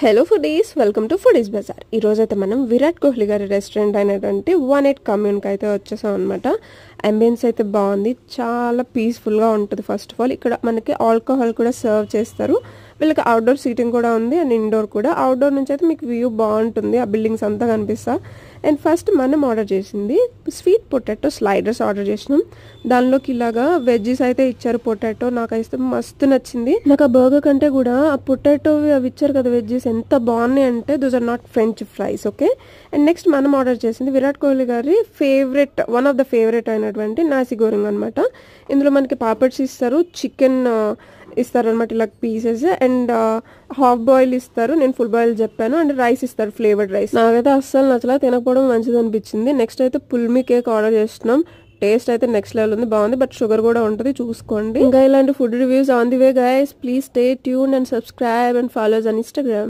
Hello foodies, welcome to foodies bazaar. ఈరోజు అయితే మనం విరాట్ కోహ్లీ గారి రెస్టారెంట్ అయినటువంటి 18 కమ్యూన్కి అయితే వచ్చేసాం అనమాట. అంబియన్స్ అయితే బాగుంది, చాలా పీస్ఫుల్గా ఉంటుంది. ఫస్ట్ ఆఫ్ ఆల్ ఇక్కడ మనకి ఆల్కహాల్ కూడా సర్వ్ చేస్తారు. వీళ్ళకి అవుట్డోర్ సీటింగ్ కూడా ఉంది అండ్ ఇండోర్ కూడా. అవుట్డోర్ నుంచి అయితే మీకు వ్యూ బాగుంటుంది, ఆ బిల్డింగ్స్ అంతా కనిపిస్తా. అండ్ ఫస్ట్ మనం ఆర్డర్ చేసింది స్వీట్ పొటాటో స్లైడర్స్ ఆర్డర్ చేసినాం. దానిలోకి ఇలాగా వెజ్జెస్ అయితే ఇచ్చారు. పొటాటో నాకైతే మస్తు నచ్చింది. నాకు ఆ బర్గర్ కంటే కూడా ఆ పొటాటో అవి ఇచ్చారు కదా వెజ్జెస్, ఎంత బాగున్నాయి అంటే those are not French fries. Okay. And next మనం ఆర్డర్ చేసింది విరాట్ కోహ్లీ గారి favourite, one of the favourite అయినటువంటి నాసి గోరింగ్ అనమాట. ఇందులో మనకి పాపడ్స్ ఇస్తారు, చికెన్ ఇస్తారు అనమాట, ఇలా పీసెస్, అండ్ హాఫ్ బాయిల్ ఇస్తారు. నేను ఫుల్ బాయిల్ చెప్పాను. అండ్ రైస్ ఇస్తారు, ఫ్లేవర్డ్ రైస్. నాకైతే అస్సలు నచ్చలా, తినకపోవడం మంచిది అనిపించింది. నెక్స్ట్ అయితే పుల్మి కేక్ ఆర్డర్ చేస్తున్నాం. టేస్ట్ అయితే నెక్స్ట్ లెవెల్ ఉంది, బాగుంది. బట్ షుగర్ కూడా ఉంటుంది, చూసుకోండి. ఇంకా ఇలాంటి food reviews on the way guys. Please stay tuned and subscribe and follow us on Instagram.